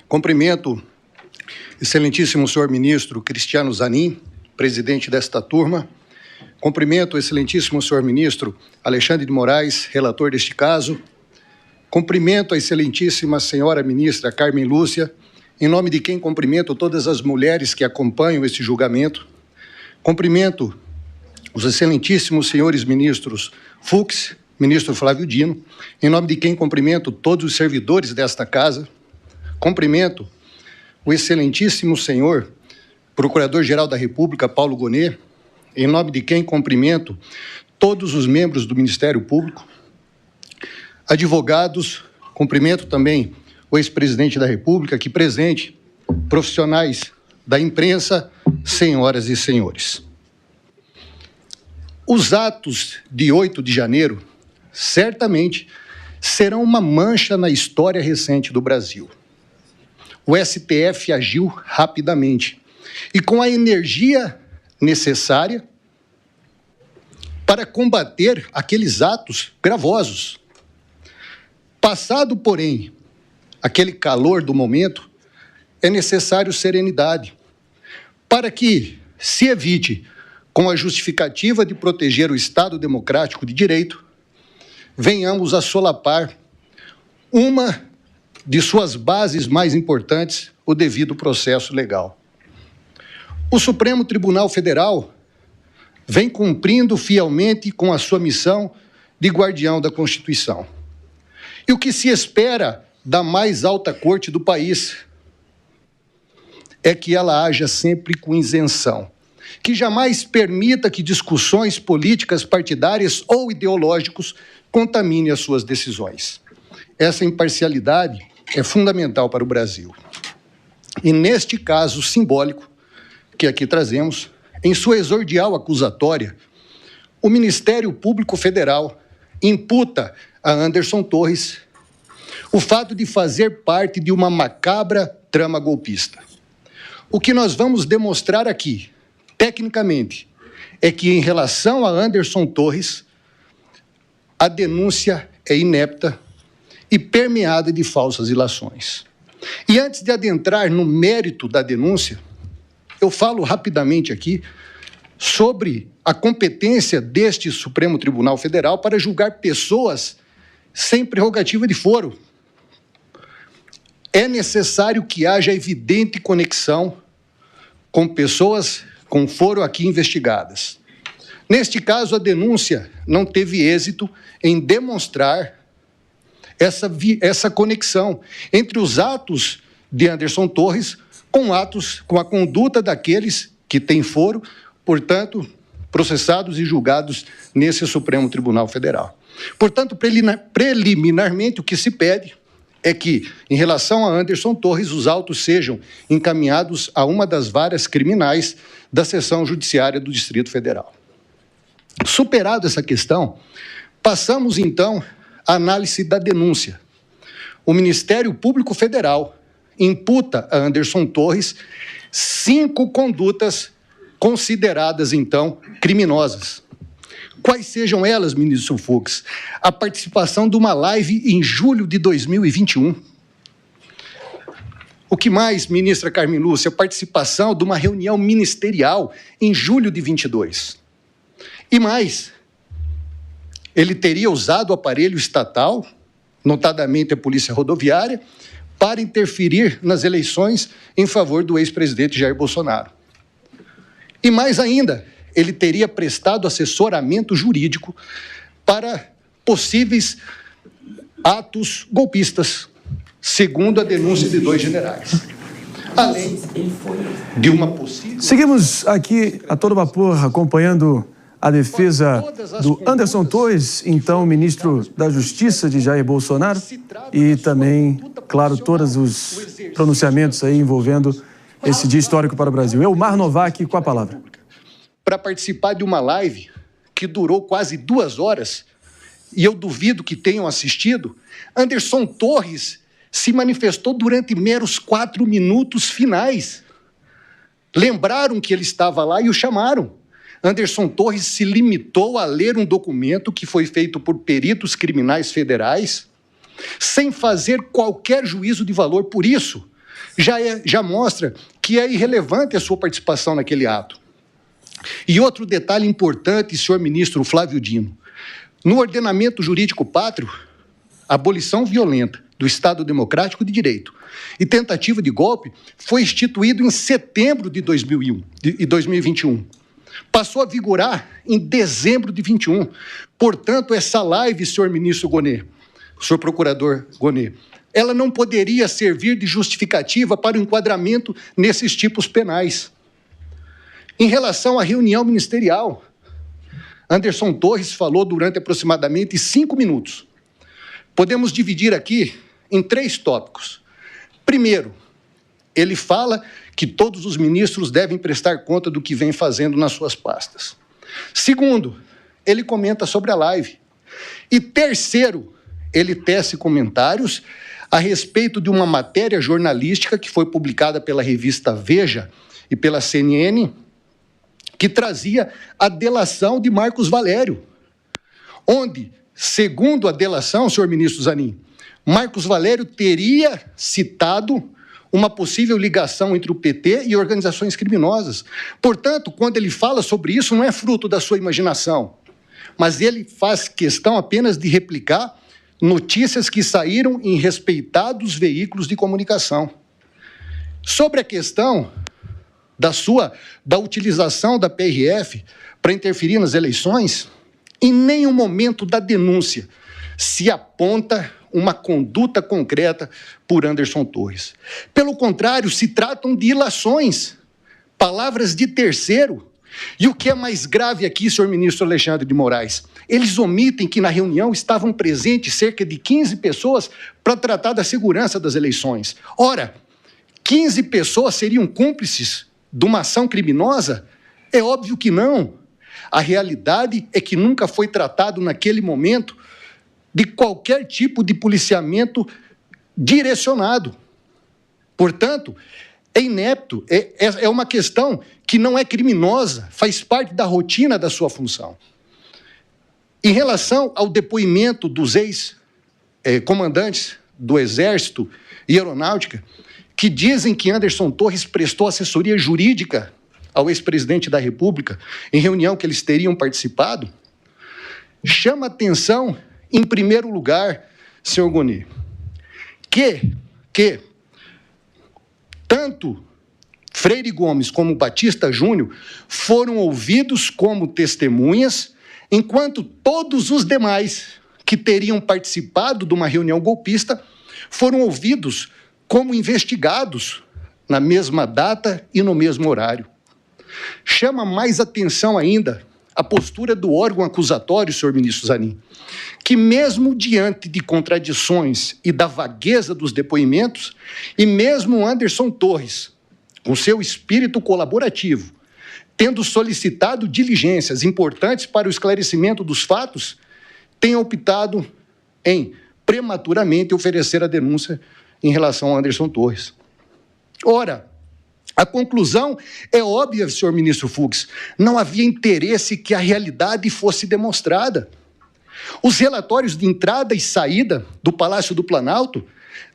Cumprimento, excelentíssimo senhor ministro Cristiano Zanin, presidente desta turma. Cumprimento, excelentíssimo senhor ministro Alexandre de Moraes, relator deste caso. Cumprimento a excelentíssima senhora ministra Carmen Lúcia, em nome de quem cumprimento todas as mulheres que acompanham este julgamento. Cumprimento os excelentíssimos senhores ministros Fux, ministro Flávio Dino, em nome de quem cumprimento todos os servidores desta casa. Cumprimento o excelentíssimo senhor Procurador-Geral da República, Paulo Gonet, em nome de quem cumprimento todos os membros do Ministério Público. Advogados, cumprimento também o ex-presidente da República aqui presente, profissionais da imprensa, senhoras e senhores. Os atos de 8 de janeiro certamente serão uma mancha na história recente do Brasil. O STF agiu rapidamente e com a energia necessária para combater aqueles atos gravosos. Passado, porém, aquele calor do momento, é necessário serenidade para que se evite, com a justificativa de proteger o Estado Democrático de Direito, venhamos a solapar uma de suas bases mais importantes, o devido processo legal. O Supremo Tribunal Federal vem cumprindo fielmente com a sua missão de guardião da Constituição. E o que se espera da mais alta corte do país é que ela haja sempre com isenção, que jamais permita que discussões políticas partidárias ou ideológicos contaminem as suas decisões. Essa imparcialidade é fundamental para o Brasil. E neste caso simbólico que aqui trazemos, em sua exordial acusatória, o Ministério Público Federal imputa a Anderson Torres o fato de fazer parte de uma macabra trama golpista. O que nós vamos demonstrar aqui, tecnicamente, é que em relação a Anderson Torres, a denúncia é inepta e permeada de falsas ilações. E antes de adentrar no mérito da denúncia, eu falo rapidamente aqui sobre a competência deste Supremo Tribunal Federal para julgar pessoas sem prerrogativa de foro. É necessário que haja evidente conexão com pessoas com foro aqui investigadas. Neste caso, a denúncia não teve êxito em demonstrar essa conexão entre os atos de Anderson Torres com a conduta daqueles que têm foro, portanto, processados e julgados nesse Supremo Tribunal Federal. Portanto, preliminarmente, o que se pede é que, em relação a Anderson Torres, os autos sejam encaminhados a uma das varas criminais da Seção Judiciária do Distrito Federal. Superado essa questão, passamos, então, à análise da denúncia. O Ministério Público Federal imputa a Anderson Torres 5 condutas consideradas, então, criminosas. Quais sejam elas, ministro Fux? A participação de uma live em julho de 2021. O que mais, ministra Carmen Lúcia? A participação de uma reunião ministerial em julho de 22. E mais, ele teria usado o aparelho estatal, notadamente a Polícia Rodoviária, para interferir nas eleições em favor do ex-presidente Jair Bolsonaro. E mais ainda, ele teria prestado assessoramento jurídico para possíveis atos golpistas, segundo a denúncia de 2 generais. Além de uma possível... Seguimos aqui a todo vapor acompanhando a defesa do Anderson Torres, então ministro da Justiça de Jair Bolsonaro, e também, claro, todos os pronunciamentos aí envolvendo esse dia histórico para o Brasil. Elmar Novak com a palavra. Para participar de uma live que durou quase 2 horas, e eu duvido que tenham assistido, Anderson Torres se manifestou durante meros 4 minutos finais. Lembraram que ele estava lá e o chamaram. Anderson Torres se limitou a ler um documento que foi feito por peritos criminais federais, sem fazer qualquer juízo de valor. Por isso, já mostra que é irrelevante a sua participação naquele ato. E outro detalhe importante, senhor ministro Flávio Dino, no ordenamento jurídico pátrio, a abolição violenta do Estado Democrático de Direito e tentativa de golpe foi instituído em setembro de 2021. Passou a vigorar em dezembro de 21. Portanto, essa live, senhor ministro Gonê, senhor procurador Gonê, ela não poderia servir de justificativa para o enquadramento nesses tipos penais. Em relação à reunião ministerial, Anderson Torres falou durante aproximadamente 5 minutos. Podemos dividir aqui em 3 tópicos. Primeiro, ele fala que todos os ministros devem prestar conta do que vem fazendo nas suas pastas. Segundo, ele comenta sobre a live. E terceiro, ele tece comentários a respeito de uma matéria jornalística que foi publicada pela revista Veja e pela CNN, que trazia a delação de Marcos Valério, onde, segundo a delação, senhor ministro Zanin, Marcos Valério teria citado uma possível ligação entre o PT e organizações criminosas. Portanto, quando ele fala sobre isso, não é fruto da sua imaginação, mas ele faz questão apenas de replicar notícias que saíram em respeitados veículos de comunicação. Sobre a questão da utilização da PRF para interferir nas eleições, em nenhum momento da denúncia se aponta uma conduta concreta por Anderson Torres. Pelo contrário, se tratam de ilações, palavras de terceiro. E o que é mais grave aqui, senhor ministro Alexandre de Moraes, eles omitem que na reunião estavam presentes cerca de 15 pessoas para tratar da segurança das eleições. Ora, 15 pessoas seriam cúmplices de uma ação criminosa? É óbvio que não. A realidade é que nunca foi tratado naquele momento de qualquer tipo de policiamento direcionado. Portanto, é inepto, é uma questão que não é criminosa, faz parte da rotina da sua função. Em relação ao depoimento dos ex-comandantes do Exército e Aeronáutica, que dizem que Anderson Torres prestou assessoria jurídica ao ex-presidente da República em reunião que eles teriam participado, chama atenção, em primeiro lugar, senhor Gonê, que tanto Freire Gomes como Batista Júnior foram ouvidos como testemunhas, enquanto todos os demais que teriam participado de uma reunião golpista foram ouvidos como investigados na mesma data e no mesmo horário. Chama mais atenção ainda a postura do órgão acusatório, senhor ministro Zanin, que mesmo diante de contradições e da vagueza dos depoimentos, e mesmo Anderson Torres, com seu espírito colaborativo, tendo solicitado diligências importantes para o esclarecimento dos fatos, tem optado em prematuramente oferecer a denúncia em relação a Anderson Torres. Ora, a conclusão é óbvia, senhor ministro Fux, não havia interesse que a realidade fosse demonstrada. Os relatórios de entrada e saída do Palácio do Planalto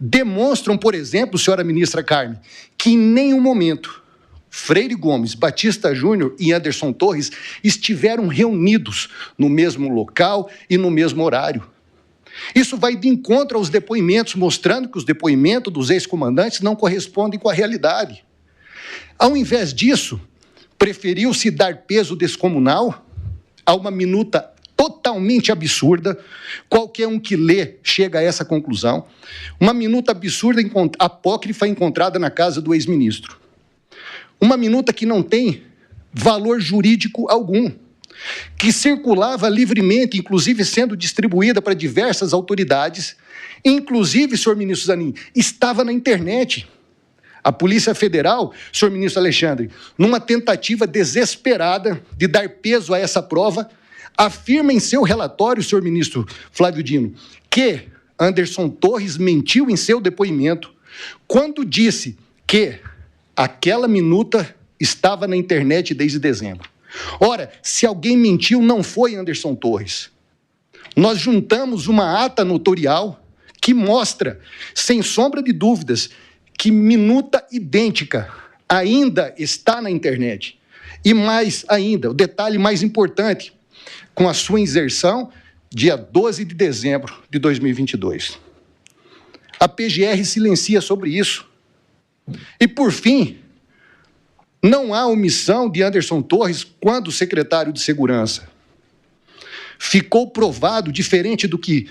demonstram, por exemplo, senhora ministra Carmen, que em nenhum momento Freire Gomes, Batista Júnior e Anderson Torres estiveram reunidos no mesmo local e no mesmo horário. Isso vai de encontro aos depoimentos, mostrando que os depoimentos dos ex-comandantes não correspondem com a realidade. Ao invés disso, preferiu-se dar peso descomunal a uma minuta totalmente absurda, qualquer um que lê chega a essa conclusão, uma minuta absurda, apócrifa, encontrada na casa do ex-ministro. Uma minuta que não tem valor jurídico algum, que circulava livremente, inclusive sendo distribuída para diversas autoridades, inclusive, senhor ministro Zanin, estava na internet. A Polícia Federal, senhor ministro Alexandre, numa tentativa desesperada de dar peso a essa prova, afirma em seu relatório, senhor ministro Flávio Dino, que Anderson Torres mentiu em seu depoimento quando disse que aquela minuta estava na internet desde dezembro. Ora, se alguém mentiu, não foi Anderson Torres. Nós juntamos uma ata notorial que mostra, sem sombra de dúvidas, que minuta idêntica ainda está na internet. E mais ainda, o detalhe mais importante, com a sua inserção, dia 12 de dezembro de 2022. A PGR silencia sobre isso. E, por fim, não há omissão de Anderson Torres quando secretário de Segurança. Ficou provado, diferente do que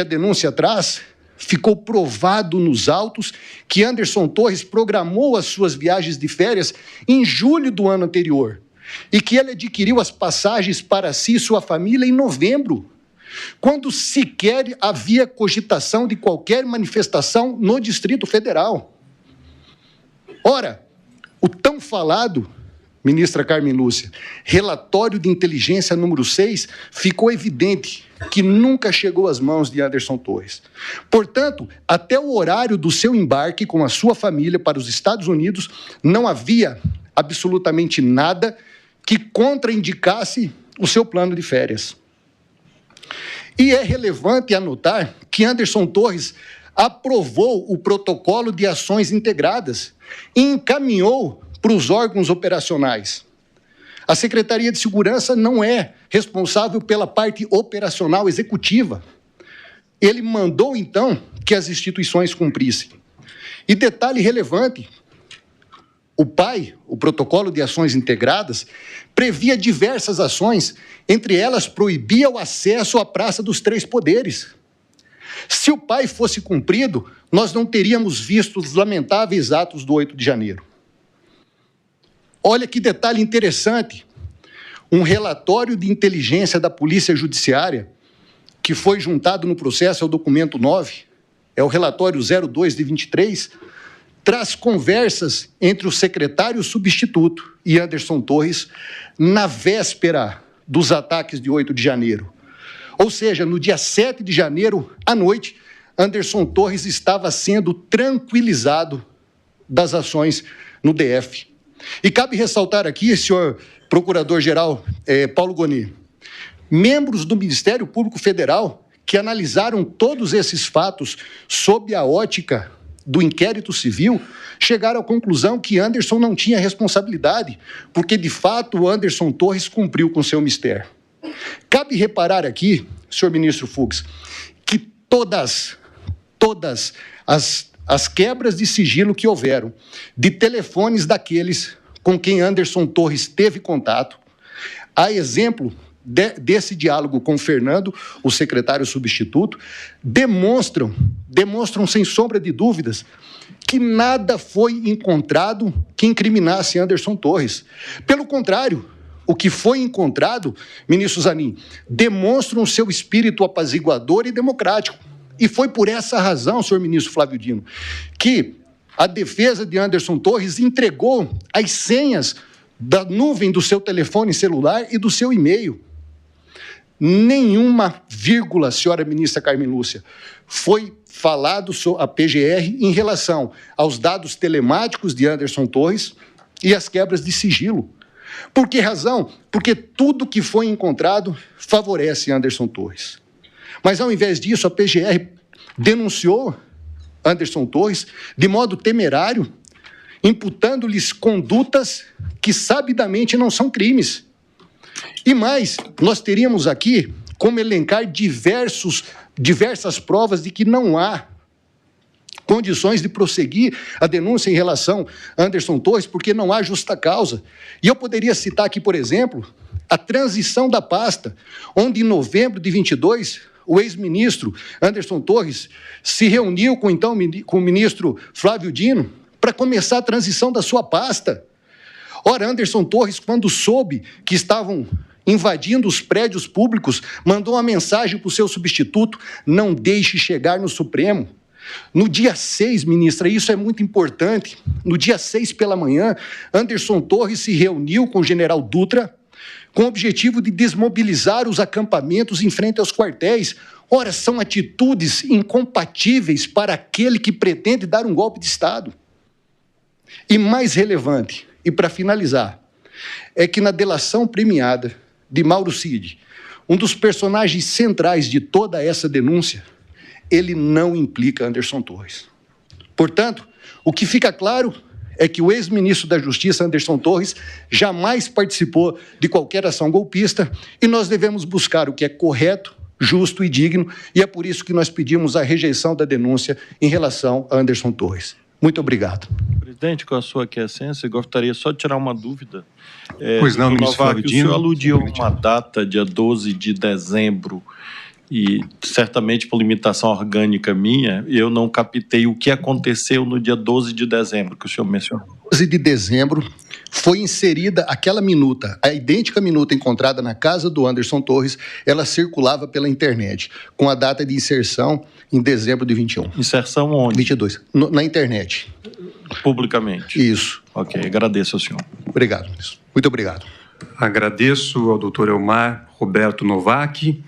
a denúncia traz, ficou provado nos autos que Anderson Torres programou as suas viagens de férias em julho do ano anterior e que ele adquiriu as passagens para si e sua família em novembro, quando sequer havia cogitação de qualquer manifestação no Distrito Federal. Ora, o tão falado, ministra Carmen Lúcia, relatório de inteligência número 6, ficou evidente que nunca chegou às mãos de Anderson Torres. Portanto, até o horário do seu embarque com a sua família para os Estados Unidos, não havia absolutamente nada que contraindicasse o seu plano de férias. E é relevante anotar que Anderson Torres aprovou o protocolo de ações integradas e encaminhou para os órgãos operacionais. A Secretaria de Segurança não é responsável pela parte operacional executiva. Ele mandou, então, que as instituições cumprissem. E detalhe relevante, o protocolo de ações integradas, previa diversas ações, entre elas proibia o acesso à Praça dos Três Poderes. Se o PAI fosse cumprido, nós não teríamos visto os lamentáveis atos do 8 de janeiro. Olha que detalhe interessante, um relatório de inteligência da Polícia Judiciária, que foi juntado no processo, é o documento 9, é o relatório 02 de 23, traz conversas entre o secretário substituto e Anderson Torres na véspera dos ataques de 8 de janeiro. Ou seja, no dia 7 de janeiro, à noite, Anderson Torres estava sendo tranquilizado das ações no DF. E cabe ressaltar aqui, senhor Procurador-Geral Paulo Gonet, membros do Ministério Público Federal que analisaram todos esses fatos sob a ótica do inquérito civil, chegaram à conclusão que Anderson não tinha responsabilidade, porque, de fato, o Anderson Torres cumpriu com seu mistério. Cabe reparar aqui, senhor ministro Fux, que todas as quebras de sigilo que houveram de telefones daqueles com quem Anderson Torres teve contato, a exemplo desse diálogo com Fernando, o secretário substituto, demonstram sem sombra de dúvidas que nada foi encontrado que incriminasse Anderson Torres. Pelo contrário, o que foi encontrado, ministro Zanin, demonstra o seu espírito apaziguador e democrático. E foi por essa razão, senhor ministro Flávio Dino, que a defesa de Anderson Torres entregou as senhas da nuvem do seu telefone celular e do seu e-mail. Nenhuma vírgula, senhora ministra Carmen Lúcia, foi falado sobre a PGR em relação aos dados telemáticos de Anderson Torres e as quebras de sigilo. Por que razão? Porque tudo que foi encontrado favorece Anderson Torres. Mas, ao invés disso, a PGR denunciou Anderson Torres de modo temerário, imputando-lhes condutas que sabidamente não são crimes. E mais, nós teríamos aqui como elencar diversas provas de que não há condições de prosseguir a denúncia em relação a Anderson Torres, porque não há justa causa. E eu poderia citar aqui, por exemplo, a transição da pasta, onde em novembro de 22, o ex-ministro Anderson Torres se reuniu com o ministro Flávio Dino para começar a transição da sua pasta. Ora, Anderson Torres, quando soube que estavam invadindo os prédios públicos, mandou uma mensagem para o seu substituto: não deixe chegar no Supremo. No dia 6, ministra, isso é muito importante, no dia 6 pela manhã, Anderson Torres se reuniu com o general Dutra com o objetivo de desmobilizar os acampamentos em frente aos quartéis. Ora, são atitudes incompatíveis para aquele que pretende dar um golpe de Estado. E mais relevante, e para finalizar, é que na delação premiada de Mauro Cid, um dos personagens centrais de toda essa denúncia, ele não implica Anderson Torres. Portanto, o que fica claro é que o ex-ministro da Justiça, Anderson Torres, jamais participou de qualquer ação golpista e nós devemos buscar o que é correto, justo e digno, e é por isso que nós pedimos a rejeição da denúncia em relação a Anderson Torres. Muito obrigado. Presidente, com a sua aquiescência, eu gostaria só de tirar uma dúvida. Pois não, ministro Flávio Dino. O senhor aludiu a uma data, dia 12 de dezembro, e certamente por limitação orgânica minha, eu não captei o que aconteceu no dia 12 de dezembro, que o senhor mencionou. 12 de dezembro foi inserida aquela minuta, a idêntica minuta encontrada na casa do Anderson Torres, ela circulava pela internet, com a data de inserção em dezembro de 21. Inserção onde? 22, na internet. Publicamente? Isso. Ok, agradeço ao senhor. Obrigado, ministro. Muito obrigado. Agradeço ao doutor Elmar Roberto Novak.